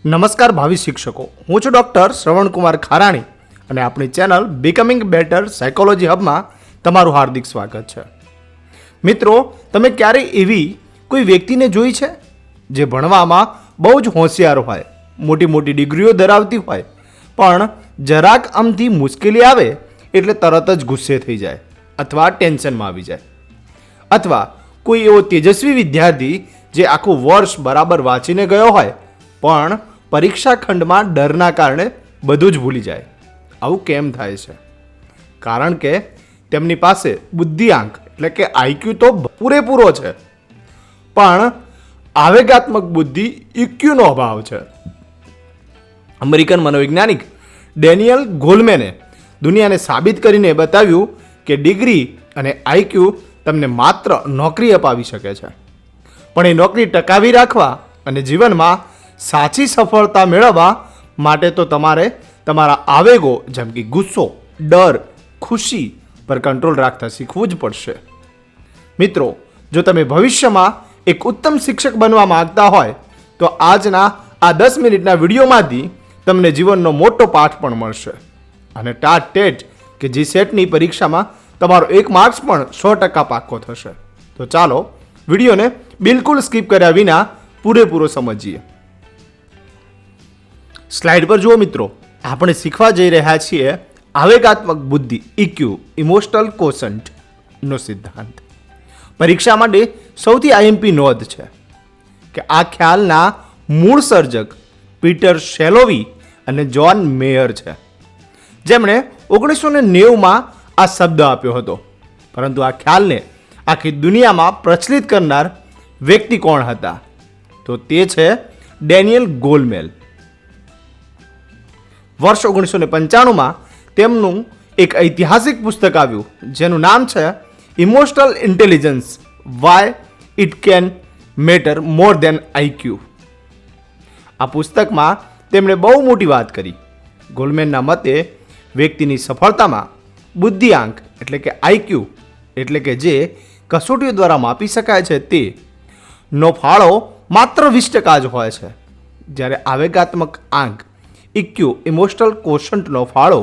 નમસ્કાર ભાવિ શિક્ષકો, હું છું ડૉક્ટર શ્રવણકુમાર ખારાણી અને આપણી ચેનલ બીકમિંગ બેટર સાયકોલોજી હબમાં તમારું હાર્દિક સ્વાગત છે. મિત્રો, તમે ક્યારેય એવી કોઈ વ્યક્તિને જોઈ છે જે ભણવામાં બહુ જ હોશિયાર હોય, મોટી મોટી ડિગ્રીઓ ધરાવતી હોય, પણ જરાક આમથી મુશ્કેલી આવે એટલે તરત જ ગુસ્સે થઈ જાય અથવા ટેન્શનમાં આવી જાય, અથવા કોઈ એવો તેજસ્વી વિદ્યાર્થી જે આખું વર્ષ બરાબર વાંચીને ગયો હોય પણ પરીક્ષા ખંડમાં ડરના કારણે બધું જ ભૂલી જાય. આવું કેમ થાય છે? કારણ કે તેમની પાસે બુદ્ધિઆંક એટલે કે આઈક્યુ તો પૂરેપૂરો છે, પણ આવેગાત્મક બુદ્ધિ ઇક્યુનો અભાવ છે. અમેરિકન મનોવૈજ્ઞાનિક ડેનિયલ ગોલમેને દુનિયાને સાબિત કરીને બતાવ્યું કે ડિગ્રી અને આઈક્યુ તમને માત્ર નોકરી અપાવી શકે છે, પણ એ નોકરી ટકાવી રાખવા અને જીવનમાં સાચી સફળતા મેળવવા માટે તો તમારે તમારા આવેગો જેમ કે ગુસ્સો, ડર, ખુશી પર કંટ્રોલ રાખતા શીખવું જ પડશે. મિત્રો, જો તમે ભવિષ્યમાં એક ઉત્તમ શિક્ષક બનવા માંગતા હોય તો આજના આ 10 મિનિટના વિડીયોમાંથી તમને જીવનનો મોટો પાઠ પણ મળશે અને ટાટ ટેટ કે જી સેટની પરીક્ષામાં તમારો 1 માર્ક્સ પણ 100% પાક્કો થશે. તો ચાલો વિડીયોને બિલકુલ સ્કીપ કર્યા વિના પૂરેપૂરો સમજીએ. સ્લાઇડ પર જુઓ મિત્રો, આપણે શીખવા જઈ રહ્યા છીએ આવેગાત્મક બુદ્ધિ ઇક્યુ ઇમોશનલ કોશન્ટ નો સિદ્ધાંત. પરીક્ષા માટે સૌથી આઈએમપી નોંધ છે કે આ ખ્યાલના મૂળ સર્જક પીટર શેલોવી અને જ્હોન મેયર છે, જેમણે 1990માં આ શબ્દ આપ્યો હતો. પરંતુ આ ખ્યાલને આખી દુનિયામાં પ્રચલિત કરનાર વ્યક્તિ કોણ હતા? તો તે છે ડેનિયલ ગોલમેન. વર્ષ 1995માં તેમનું એક ઐતિહાસિક પુસ્તક આવ્યું જેનું નામ છે emotional intelligence, why it can matter more than IQ. આ પુસ્તકમાં તેમણે બહુ મોટી વાત કરી. ગોલમેનના મતે વ્યક્તિની સફળતામાં બુદ્ધિઆંક એટલે કે આઈક્યુ એટલે કે જે કસોટીઓ દ્વારા માપી શકાય છે તે નો ફાળો માત્ર 20% જ હોય છે, જ્યારે આવેગાત્મક આંક ઇક્યુ ઇમોશનલ કોશન્ટનો ફાળો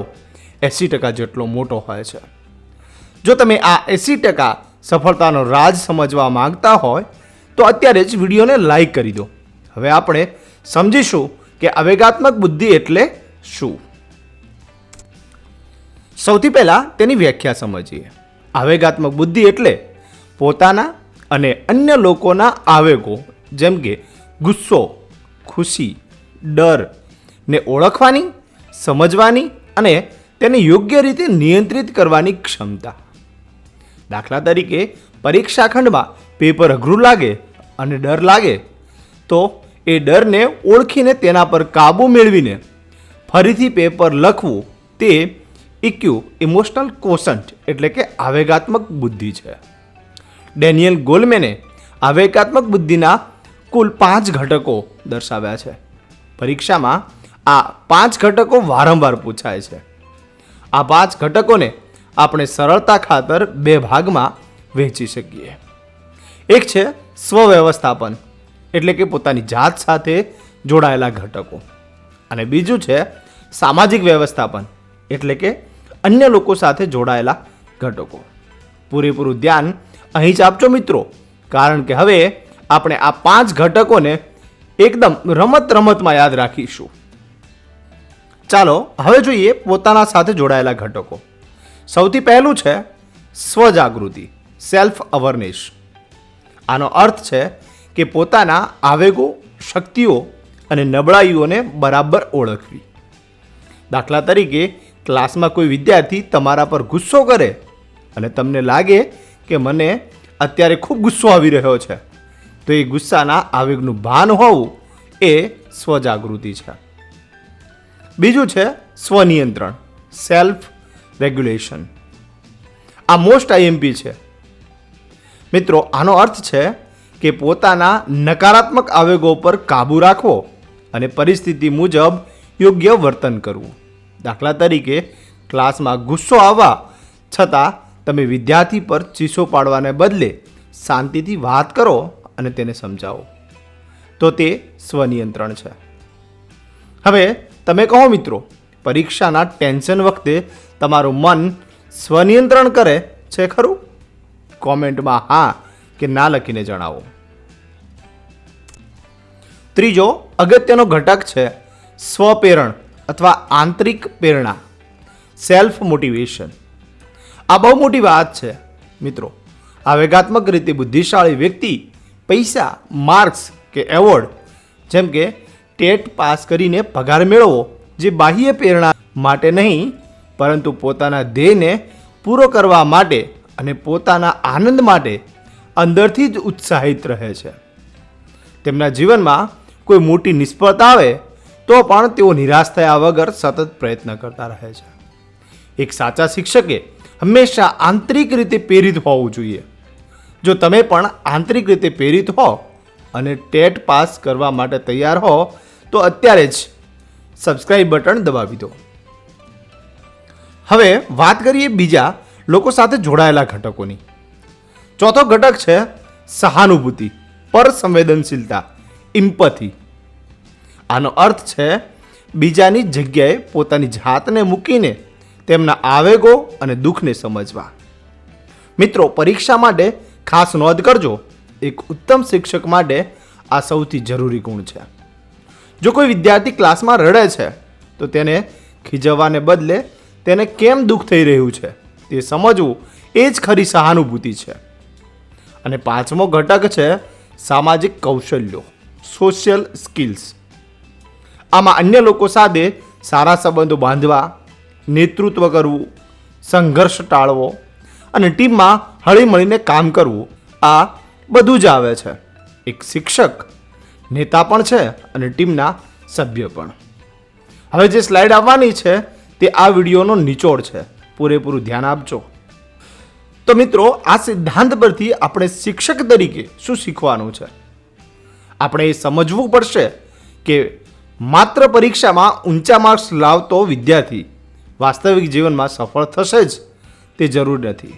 80% જેટલો મોટો હોય છે. જો તમે આ 80% સફળતાનો રાજ સમજવા માંગતા હોય તો અત્યારે જ વિડીયોને લાઈક કરી દો. હવે આપણે સમજીશું કે આવેગાત્મક બુદ્ધિ એટલે શું. સૌથી પહેલા તેની વ્યાખ્યા સમજીએ. આવેગાત્મક બુદ્ધિ એટલે પોતાના અને અન્ય લોકોના આવેગો જેમ કે ગુસ્સો, ખુશી, ડર ને ઓળખવાની, સમજવાની અને તેને યોગ્ય રીતે નિયંત્રિત કરવાની ક્ષમતા. દાખલા તરીકે, પરીક્ષા ખંડમાં પેપર અઘરું લાગે અને ડર લાગે તો એ ડરને ઓળખીને તેના પર કાબૂ મેળવીને ફરીથી પેપર લખવું તે ઇક્યુ ઇમોશનલ કોશન્ટ એટલે કે આવેગાત્મક બુદ્ધિ છે. ડેનિયલ ગોલમેને આવેગાત્મક બુદ્ધિના કુલ 5 ઘટકો દર્શાવ્યા છે. પરીક્ષામાં આ 5 ઘટકો વારંવાર પૂછાય છે. આ 5 ઘટકોને આપણે સરળતા ખાતર 2 ભાગમાં વહેંચી શકીએ. એક છે સ્વવ્યવસ્થાપન એટલે કે પોતાની જાત સાથે જોડાયેલા ઘટકો, અને બીજું છે સામાજિક વ્યવસ્થાપન એટલે કે અન્ય લોકો સાથે જોડાયેલા ઘટકો. પૂરેપૂરું ધ્યાન અહીં જ આપજો મિત્રો, કારણ કે હવે આપણે આ 5 ઘટકોને એકદમ રમતમાં યાદ રાખીશું. ચાલો હવે જોઈએ પોતાના સાથે જોડાયેલા ઘટકો. સૌથી પહેલું છે સ્વજાગૃતિ, સેલ્ફ અવેરનેસ. આનો અર્થ છે કે પોતાના આવેગો, શક્તિઓ અને નબળાઈઓને બરાબર ઓળખવી. દાખલા તરીકે, ક્લાસમાં કોઈ વિદ્યાર્થી તમારા પર ગુસ્સો કરે અને તમને લાગે કે મને અત્યારે ખૂબ ગુસ્સો આવી રહ્યો છે, તો એ ગુસ્સાના આવેગનું ભાન હોવું એ સ્વજાગૃતિ છે. બીજું છે સ્વનિયંત્રણ, સેલ્ફ રેગ્યુલેશન. આ મોસ્ટ આઈએમપી છે મિત્રો. આનો અર્થ છે કે પોતાના નકારાત્મક આવેગો પર કાબૂ રાખવો અને પરિસ્થિતિ મુજબ યોગ્ય વર્તન કરવું. દાખલા તરીકે, ક્લાસમાં ગુસ્સો આવવા છતાં તમે વિદ્યાર્થી પર ચીસો પાડવાને બદલે શાંતિથી વાત કરો અને તેને સમજાવો તો તે સ્વનિયંત્રણ છે. હવે તમે કહો મિત્રો, પરીક્ષાના ટેન્શન વખતે તમારું મન સ્વનિયંત્રણ કરે છે ખરું? કોમેન્ટમાં હા કે ના લખીને જણાવો. ત્રીજો અગત્યનો ઘટક છે સ્વપ્રેરણ અથવા આંતરિક પ્રેરણા, સેલ્ફ મોટિવેશન. આ બહુ મોટી વાત છે મિત્રો. આવેગાત્મક રીતે બુદ્ધિશાળી વ્યક્તિ પૈસા, માર્ક્સ કે એવોર્ડ જેમ કે ટેટ પાસ કરીને પગાર મેળવો જે બાહ્ય પ્રેરણા માટે નહીં પરંતુ પોતાના ધ્યેયને પૂરો કરવા માટે અને પોતાના આનંદ માટે અંદરથી જ ઉત્સાહિત રહે છે. તેમના જીવનમાં કોઈ મોટી નિષ્ફળતા આવે તો પણ તેઓ નિરાશ થયા વગર સતત પ્રયત્ન કરતા રહે છે. એક સાચા શિક્ષકે હંમેશા આંતરિક રીતે પ્રેરિત હોવું જોઈએ. જો તમે પણ આંતરિક રીતે પ્રેરિત હો અને ટેટ પાસ કરવા માટે તૈયાર હો તો અત્યારે જ સબસ્ક્રાઇબ બટન દબાવી દો. હવે વાત કરીએ બીજા લોકો સાથે જોડાયેલા ઘટકોની. ચોથો ઘટક છે સહાનુભૂતિ, પર સંવેદનશીલતા, ઇમ્પથી. આનો અર્થ છે બીજાની જગ્યાએ પોતાની જાતને મૂકીને તેમના આવેગો અને દુઃખને સમજવા. મિત્રો, પરીક્ષા માટે ખાસ નોંધ કરજો, એક ઉત્તમ શિક્ષક માટે આ સૌથી જરૂરી ગુણ છે. જો કોઈ વિદ્યાર્થી ક્લાસમાં રડે છે તો તેને ખીજવવાને બદલે તેને કેમ દુઃખ થઈ રહ્યું છે તે સમજવું એ જ ખરી સહાનુભૂતિ છે. અને પાંચમો ઘટક છે સામાજિક કૌશલ્યો, સોશિયલ સ્કિલ્સ. આમાં અન્ય લોકો સાથે સારા સંબંધો બાંધવા, નેતૃત્વ કરવું, સંઘર્ષ ટાળવો અને ટીમમાં હળીમળીને કામ કરવું, આ બધું જ આવે છે. એક શિક્ષક નેતા પણ છે અને ટીમના સભ્ય પણ. હવે જે સ્લાઇડ આવવાની છે તે આ વિડીયોનો નિચોડ છે, પૂરેપૂરું ધ્યાન આપજો. તો મિત્રો, આ સિદ્ધાંત પરથી આપણે શિક્ષક તરીકે શું શીખવાનું છે? આપણે એ સમજવું પડશે કે માત્ર પરીક્ષામાં ઊંચા માર્ક્સ લાવતો વિદ્યાર્થી વાસ્તવિક જીવનમાં સફળ થશે જ તે જરૂર નથી,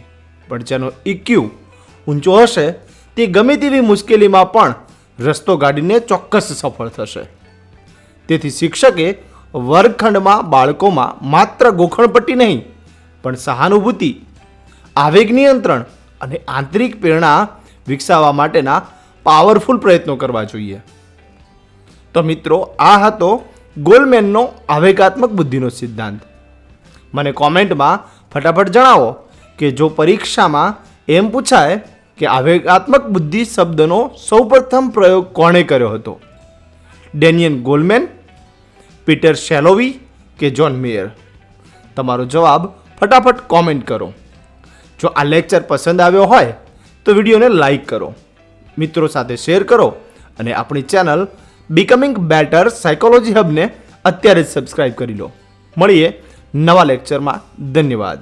પણ જેનો ઇક્યુ ઊંચો હશે તે ગમે તેવી મુશ્કેલીમાં પણ રસ્તો કાઢીને ચોક્કસ સફળ થશે. તેથી શિક્ષકે વર્ગખંડમાં બાળકોમાં માત્ર ગોખણપટ્ટી નહીં પણ સહાનુભૂતિ, આવેગ નિયંત્રણ અને આંતરિક પ્રેરણા વિકસાવવા માટેના પાવરફુલ પ્રયત્નો કરવા જોઈએ. તો મિત્રો, આ હતો ગોલમેનનો આવેગાત્મક બુદ્ધિનો સિદ્ધાંત. મને કોમેન્ટમાં ફટાફટ જણાવો કે જો પરીક્ષામાં એમ પૂછાય કે આવેગાત્મક બુદ્ધિ શબ્દનો સૌપ્રથમ પ્રયોગ કોણે કર્યો હતો? ડેનિયલ ગોલમેન, પીટર શેલોવી કે જ્હોન મેયર? તમારો જવાબ ફટાફટ કોમેન્ટ કરો. જો આ લેક્ચર પસંદ આવ્યો હોય તો વિડીયોને લાઈક કરો, મિત્રો સાથે શેર કરો અને આપણી ચેનલ બીકમિંગ બેટર સાયકોલોજી હબને અત્યારે જ સબસ્ક્રાઇબ કરી લો. મળીએ નવા લેક્ચરમાં. ધન્યવાદ.